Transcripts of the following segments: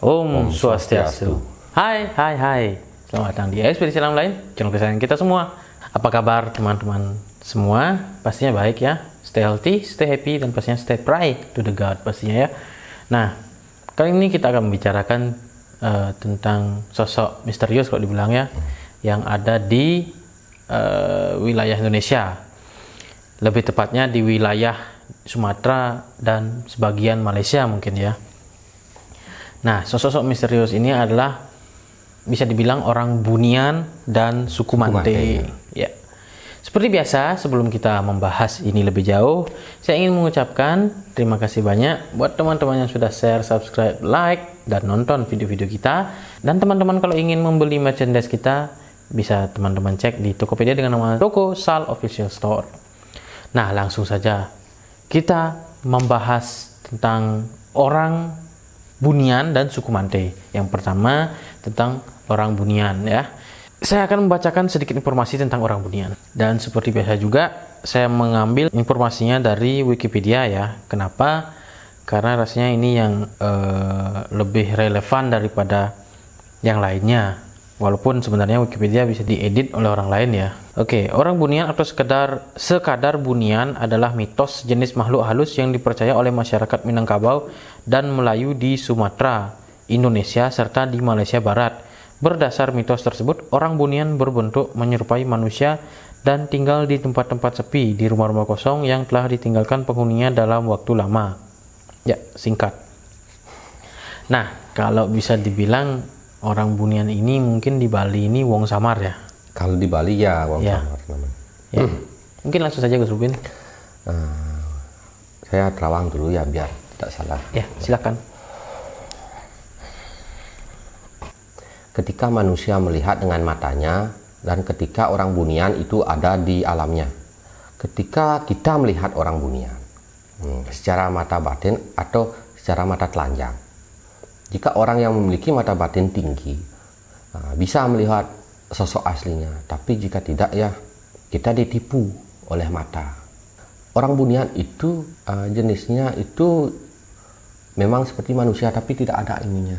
Om Swastiastu. Hai. Selamat datang di Ekspedisi Alam Lain, channel kesayangan kita semua. Apa kabar teman-teman semua? Pastinya baik ya. Stay healthy, stay happy, dan pastinya stay pray to the God pastinya ya. Nah, kali ini kita akan membicarakan tentang sosok misterius kalau dibilang ya, yang ada di wilayah Indonesia. Lebih tepatnya di wilayah Sumatera dan sebagian Malaysia mungkin ya. Nah, sosok misterius ini adalah bisa dibilang orang Bunian dan suku Mante. Ya. Seperti biasa, sebelum kita membahas ini lebih jauh, saya ingin mengucapkan terima kasih banyak buat teman-teman yang sudah share, subscribe, like, dan nonton video-video kita. Dan teman-teman kalau ingin membeli merchandise kita, bisa teman-teman cek di Tokopedia dengan nama Toko Sal Official Store. Nah, langsung saja kita membahas tentang orang Bunian dan suku Mante. Yang pertama tentang orang Bunian ya. Saya akan membacakan sedikit informasi tentang orang Bunian. Dan seperti biasa juga saya mengambil informasinya dari Wikipedia ya. Kenapa? Karena rasanya ini yang lebih relevan daripada yang lainnya. Walaupun sebenarnya Wikipedia bisa diedit oleh orang lain ya. Oke, orang Bunian atau sekadar Bunian adalah mitos jenis makhluk halus yang dipercaya oleh masyarakat Minangkabau dan Melayu di Sumatera, Indonesia, serta di Malaysia Barat. Berdasar mitos tersebut, orang Bunian berbentuk menyerupai manusia dan tinggal di tempat-tempat sepi, di rumah-rumah kosong yang telah ditinggalkan penghuninya dalam waktu lama. Ya, singkat. Nah, kalau bisa dibilang orang Bunian ini mungkin di Bali ini Wong Samar ya. Kalau di Bali ya Wong Samar namanya. Ya. Mungkin langsung saja Gus Rubin. Saya terawang dulu ya biar tidak salah. Ya, silakan. Ketika manusia melihat dengan matanya dan ketika orang Bunian itu ada di alamnya. Ketika kita melihat orang Bunian secara mata batin atau secara mata telanjang. Jika orang yang memiliki mata batin tinggi bisa melihat sosok aslinya, tapi jika tidak ya kita ditipu oleh mata. Orang Bunian itu jenisnya itu memang seperti manusia tapi tidak ada ilmunya.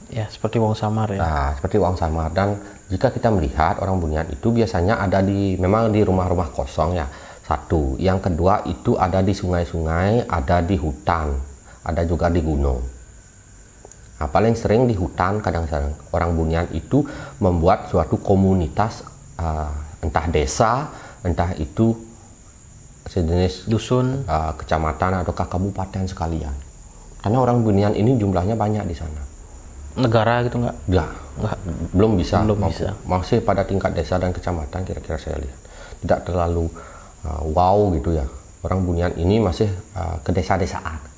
Ya, seperti Wong Samar ya. Nah, seperti Wong Samar. Dan jika kita melihat orang Bunian itu biasanya ada memang di rumah-rumah kosong ya. Satu, yang kedua itu ada di sungai-sungai, ada di hutan, ada juga di gunung. Nah, paling sering di hutan kadang-kadang orang Bunian itu membuat suatu komunitas entah desa, entah itu sejenis dusun, kecamatan atau kabupaten sekalian. Karena orang Bunian ini jumlahnya banyak di sana. Negara gitu enggak? Ya, belum bisa. Bisa. Masih pada tingkat desa dan kecamatan kira-kira saya lihat. Tidak terlalu wow gitu ya. Orang Bunian ini masih ke desa-desaan.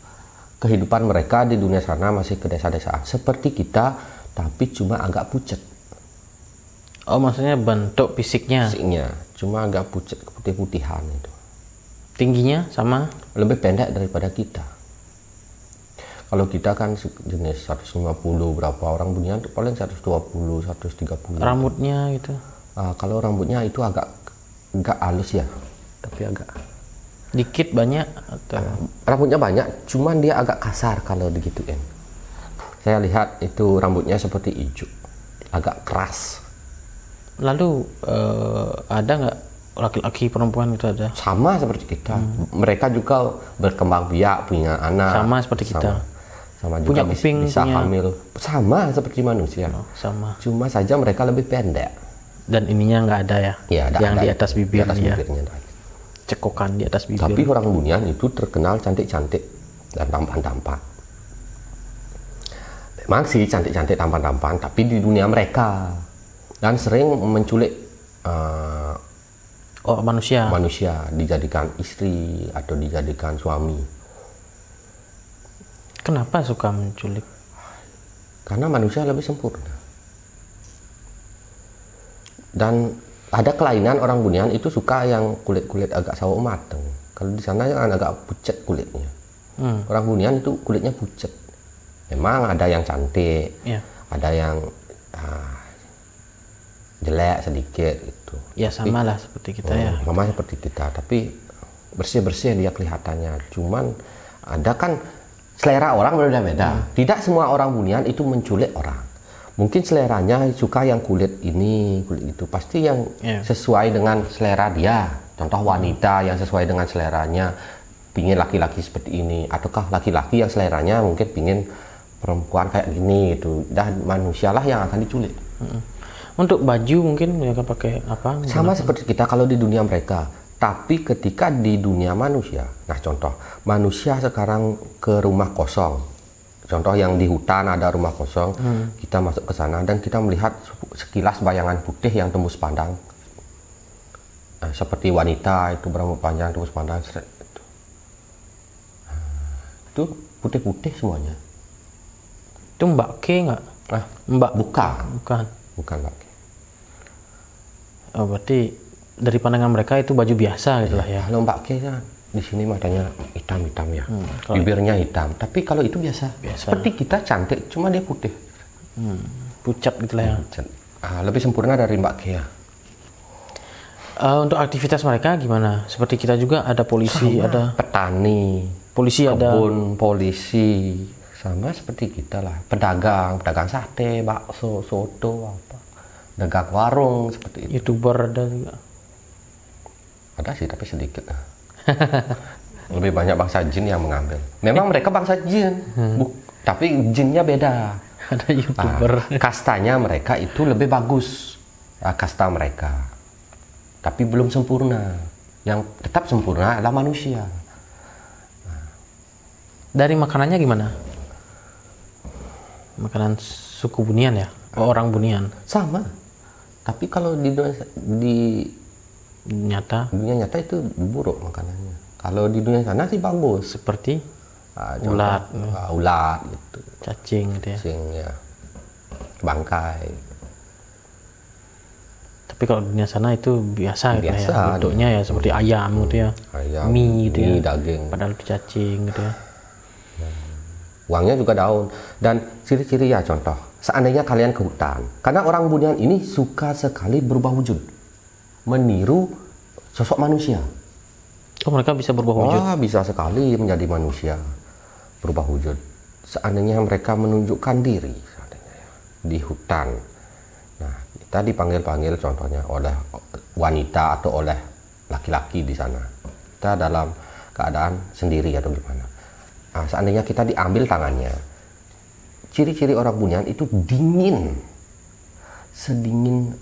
Kehidupan mereka di dunia sana masih ke desa-desaan seperti kita, tapi cuma agak pucat. Oh, maksudnya bentuk fisiknya cuma agak pucat, putih-putihan itu. Tingginya sama? Lebih pendek daripada kita. Kalau kita kan jenis 150 berapa, orang Bunian itu paling 120, 130. Rambutnya gitu? Kalau rambutnya itu agak halus ya, tapi agak dikit banyak atau rambutnya banyak, cuman dia agak kasar kalau digituin. Saya lihat itu rambutnya seperti hijau, agak keras. Lalu ada nggak laki-laki perempuan itu ada? Sama seperti kita. Mereka juga berkembang biak, punya anak. Sama seperti kita. Sama juga punya kuping, bisa hamil. Sama seperti manusia. Sama. Cuma saja mereka lebih pendek. Dan ininya nggak ada ya? Ya, yang di atas bibirnya. Di atas bibirnya. Cekokan di atas bibir. Tapi orang Bunian itu terkenal cantik-cantik dan tampan-tampan. Memang sih cantik-cantik tampan-tampan, tapi di dunia mereka. Dan sering menculik manusia dijadikan istri atau dijadikan suami. Kenapa suka menculik? Karena manusia lebih sempurna. Dan ada kelainan orang Bunian itu suka yang kulit-kulit agak sawo mateng. Kalau di sana kan agak pucat kulitnya. Orang Bunian itu kulitnya pucat. Memang ada yang cantik, ada yang jelek sedikit gitu. Ya sama lah seperti kita ya. Sama seperti kita, tapi bersih-bersih dia kelihatannya. Cuman ada kan selera orang berbeda-beda. Tidak semua orang Bunian itu menculik orang. Mungkin seleranya suka yang kulit ini, kulit itu. Pasti yang sesuai dengan selera dia. Contoh wanita yang sesuai dengan seleranya, pingin laki-laki seperti ini. Ataukah laki-laki yang seleranya mungkin pingin perempuan kayak gini gitu. Dan manusialah yang akan diculik. Untuk baju mungkin mereka pakai apa? Sama seperti kita kalau di dunia mereka. Tapi ketika di dunia manusia, nah contoh, manusia sekarang ke rumah kosong. Contoh yang di hutan ada rumah kosong, kita masuk ke sana dan kita melihat sekilas bayangan putih yang tembus pandang. Nah, seperti wanita itu berambut panjang tembus pandang. Itu putih-putih semuanya. Itu Mbak K nggak? Mbak bukan. Bukan Mbak K. Oh, berarti dari pandangan mereka itu baju biasa gitu lah ya. Kalau Mbak K kan di sini matanya hitam-hitam ya, bibirnya hitam. Tapi kalau itu biasa. Seperti kita cantik, cuma dia putih. Pucat gitu lah ya. Lebih sempurna dari Mbak K ya. Untuk aktivitas mereka gimana? Seperti kita juga ada polisi, ada petani, polisi, kebun, polisi, sama seperti kita lah. Pedagang sate, bakso, soto, apa, dagang warung seperti itu. YouTuber ada juga. Ada sih tapi sedikit. Lebih banyak bangsa jin yang mengambil. Memang mereka bangsa jin, tapi jinnya beda. Ada YouTuber. Kastanya mereka itu lebih bagus. Kasta mereka. Tapi belum sempurna. Yang tetap sempurna adalah manusia. Dari makanannya gimana? Makanan suku Bunian ya? Orang Bunian? Sama. Tapi kalau di dunia nyata itu buruk makanannya. Kalau di dunia sana sih bagus. Seperti ulat gitu. Cacing gitu ya. Cacing ya. Bangkai. Tapi kalau di dunia sana itu biasa gitu ya. Bentuknya ya seperti ayam gitu ya. Ayam, mie gitu ya. Daging. Padahal itu cacing gitu ya. Uangnya juga daun. Dan ciri-ciri ya contoh. Seandainya kalian ke hutan. Karena orang Bunian ini suka sekali berubah wujud. Meniru sosok manusia. Oh, mereka bisa berubah wujud? Bisa sekali menjadi manusia. Berubah wujud. Seandainya mereka menunjukkan diri di hutan. Nah, kita dipanggil-panggil contohnya oleh wanita atau oleh laki-laki di sana. Kita dalam keadaan sendiri atau gimana. Nah, seandainya kita diambil tangannya. Ciri-ciri orang Bunian itu dingin. Sedingin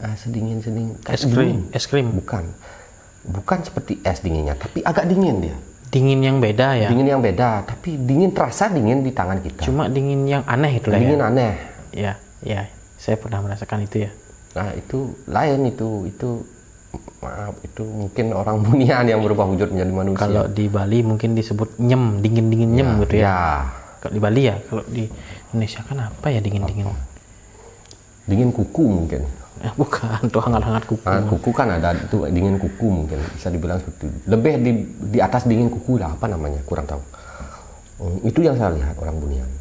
es krim bukan seperti es dinginnya, tapi agak dingin dia. Dingin yang beda ya. Dingin yang beda, tapi dingin terasa dingin di tangan kita. Cuma dingin yang aneh itu lah ya. Dingin aneh. Ya, saya pernah merasakan itu ya. Nah, itu lain itu maaf, itu mungkin orang Bunian yang berubah wujud menjadi manusia. Kalau di Bali mungkin disebut nyem, dingin nyem gitu ya. Kalau di Bali ya, kalau di Indonesia kan apa ya dingin? Dingin kuku mungkin. Bukan, tuh hangat-hangat kuku. Kuku kan ada itu dingin kuku mungkin bisa dibilang seperti itu. Lebih di atas dingin kuku lah, apa namanya kurang tahu. Itu yang saya lihat orang Bunian.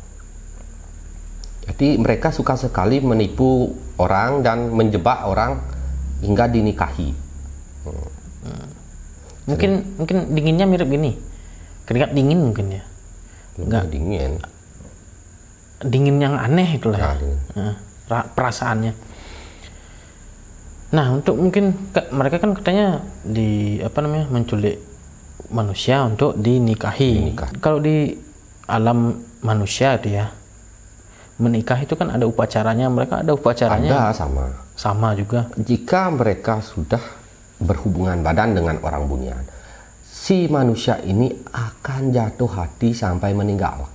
Jadi mereka suka sekali menipu orang dan menjebak orang hingga dinikahi. Mungkin dinginnya mirip gini. Keringat dingin mungkin ya. Enggak dingin. Dingin yang aneh itulah ya. Perasaannya. Nah, untuk mungkin mereka kan katanya menculik manusia untuk dinikahi. Kalau di alam manusia itu ya, menikah itu kan ada upacaranya, mereka ada upacaranya. Ada sama juga. Jika mereka sudah berhubungan badan dengan orang Bunian, si manusia ini akan jatuh hati sampai meninggal.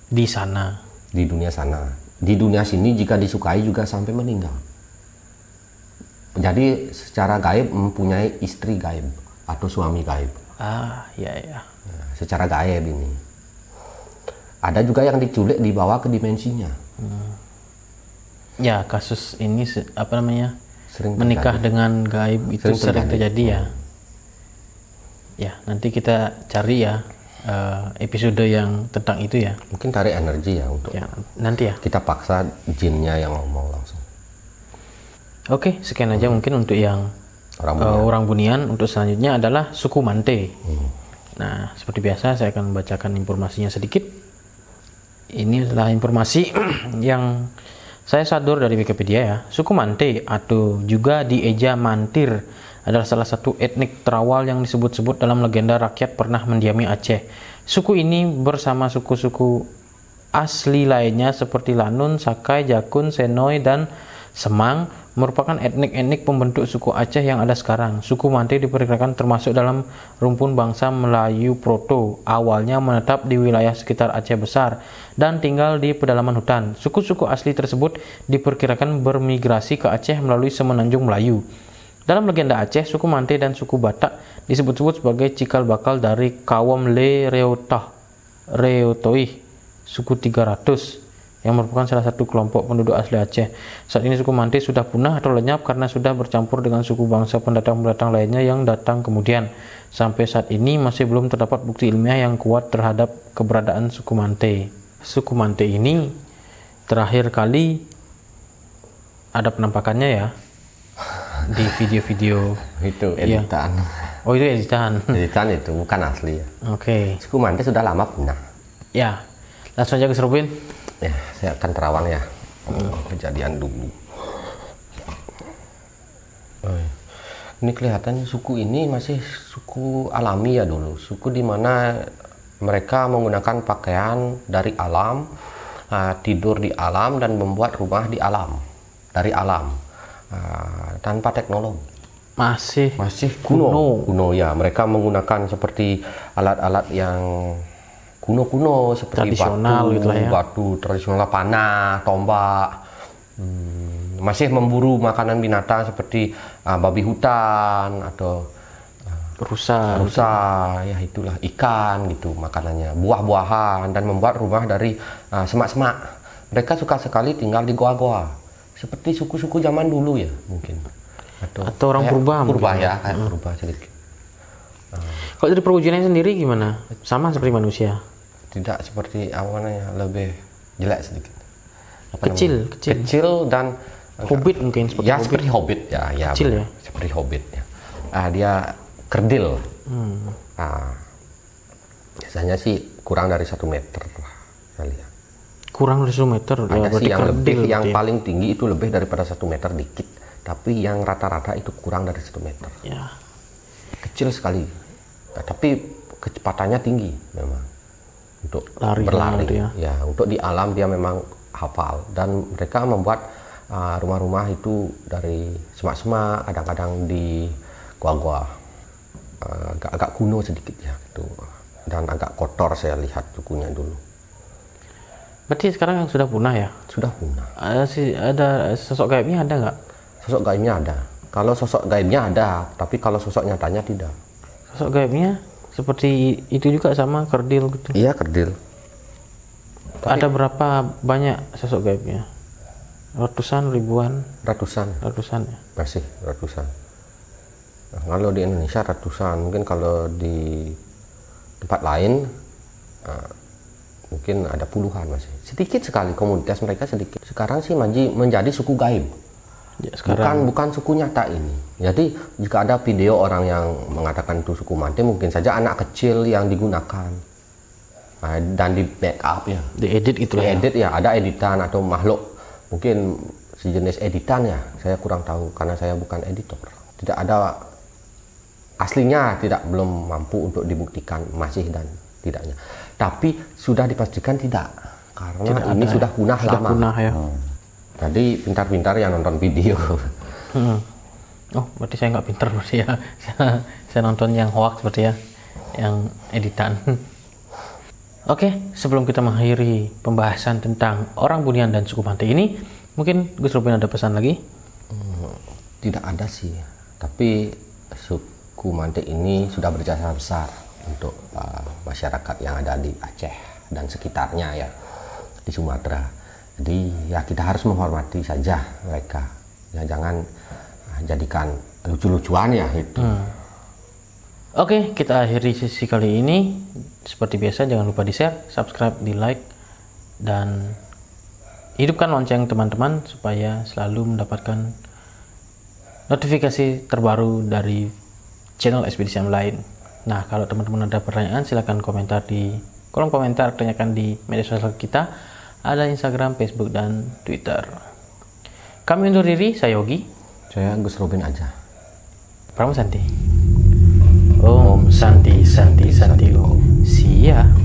Di sana. Di dunia sana. Di dunia sini jika disukai juga sampai meninggal. Jadi secara gaib mempunyai istri gaib atau suami gaib. Iya. Secara gaib ini. Ada juga yang diculik dibawa ke dimensinya. Ya, kasus ini sering menikah terjadi. Dengan gaib itu sering terjadi ya. Ya, nanti kita cari ya episode yang tentang itu ya. Mungkin tarik energi ya untuk nanti ya. Kita paksa jinnya yang ngomong langsung. Oke, sekian aja mungkin untuk yang orang Bunian. Untuk selanjutnya adalah suku Mante. Nah, seperti biasa saya akan membacakan informasinya sedikit. Ini adalah informasi yang saya sadur dari Wikipedia ya. Suku Mante atau juga dieja Mantir adalah salah satu etnik terawal yang disebut-sebut dalam legenda rakyat pernah mendiami Aceh. Suku ini bersama suku-suku asli lainnya seperti Lanun, Sakai, Jakun, Senoy, dan Semang merupakan etnik-etnik pembentuk suku Aceh yang ada sekarang. Suku Mante diperkirakan termasuk dalam rumpun bangsa Melayu Proto. Awalnya menetap di wilayah sekitar Aceh Besar dan tinggal di pedalaman hutan. Suku-suku asli tersebut diperkirakan bermigrasi ke Aceh melalui Semenanjung Melayu. Dalam legenda Aceh, suku Mante dan suku Batak disebut-sebut sebagai cikal bakal dari Kawam Le Reotoih, suku 300, yang merupakan salah satu kelompok penduduk asli Aceh. Saat ini suku Mante sudah punah atau lenyap karena sudah bercampur dengan suku bangsa pendatang-pendatang lainnya yang datang kemudian. Sampai saat ini masih belum terdapat bukti ilmiah yang kuat terhadap keberadaan suku Mante. Suku Mante ini terakhir kali ada penampakannya ya di video-video Itu editan. Ya. Oh, itu editan. Editan itu bukan asli ya. Oke. Suku Mante sudah lama punah. Ya, langsung aja ke Robin. Ya, saya akan terawang ya. Kejadian dulu. Ini kelihatannya suku ini masih suku alami ya dulu. Suku di mana mereka menggunakan pakaian dari alam, tidur di alam, dan membuat rumah di alam, dari alam, tanpa teknologi. Masih kuno ya. Mereka menggunakan seperti alat-alat yang kuno seperti tradisional batu tradisional, panah, tombak. Masih memburu makanan binatang seperti babi hutan atau rusa ya, itulah ikan gitu makanannya, buah-buahan, dan membuat rumah dari semak-semak. Mereka suka sekali tinggal di goa-goa seperti suku-suku zaman dulu ya, mungkin atau orang purba ya, kayak purba sedikit. Kalau dari perwujudannya sendiri gimana? Sama seperti manusia? Tidak seperti awalnya, lebih jelek sedikit. Kecil dan hobbit mungkin seperti ya, hobbit. seperti hobbit ya, kecil ya, seperti hobbit ya. Dia kerdil. Biasanya sih kurang dari 1 meter lah, saya lihat. Kurang dari 1 meter. Ada sih yang lebih, yang paling tinggi itu lebih daripada 1 meter dikit, tapi yang rata-rata itu kurang dari 1 meter. Ya. Kecil sekali, tapi kecepatannya tinggi memang untuk berlari ya. Untuk di alam dia memang hafal, dan mereka membuat rumah-rumah itu dari semak-semak, kadang-kadang di gua-gua, agak kuno sedikit ya gitu, dan agak kotor saya lihat sukunya dulu. Berarti sekarang yang sudah punah ya? Sudah punah. Ada sosok gaibnya, ada nggak? Sosok gaibnya ada. Kalau sosok gaibnya ada, tapi kalau sosok nyatanya tidak. Sosok gaibnya seperti itu juga, sama kerdil gitu? Iya, kerdil. Tapi ada berapa banyak sosok gaibnya? Ratusan, ribuan? Ratusan ya? Masih ratusan. Nah, kalau di Indonesia ratusan, mungkin kalau di tempat lain mungkin ada puluhan. Masih sedikit sekali, komunitas mereka sedikit. Sekarang sih menjadi suku gaib ya, bukan suku nyata ini. Jadi jika ada video orang yang mengatakan itu suku Mante, mungkin saja anak kecil yang digunakan dan di make up ya, diedit gitu ya. Edit ya, ada editan atau makhluk mungkin sejenis editan ya, saya kurang tahu karena saya bukan editor. Tidak ada aslinya, belum mampu untuk dibuktikan masih dan tidaknya. Tapi sudah dipastikan tidak, karena ini sudah punah lama. Punah ya. Jadi pintar-pintar yang nonton video. Oh, berarti saya nggak pintar berarti ya. Saya nonton yang hoax berarti ya, yang editan. Oke, sebelum kita mengakhiri pembahasan tentang orang Bunian dan suku Mante ini, mungkin Gus Robin ada pesan lagi? Tidak ada sih, tapi suku Mante ini sudah berjasa besar untuk masyarakat yang ada di Aceh dan sekitarnya ya, di Sumatera. Jadi ya kita harus menghormati saja mereka, ya jangan jadikan lucu-lucuan ya itu. Oke, kita akhiri sesi kali ini. Seperti biasa, jangan lupa di share, subscribe, di like, dan hidupkan lonceng teman-teman supaya selalu mendapatkan notifikasi terbaru dari channel Ekspedisi Alam lain. Nah, kalau teman-teman ada pertanyaan, silahkan komentar di kolom komentar, tanyakan di media sosial kita, ada Instagram, Facebook, dan Twitter. Kami undur diri, saya Yogi. Saya Gus Robin aja. Pramu Santi. Om Santi Santi Santi Om. Sia.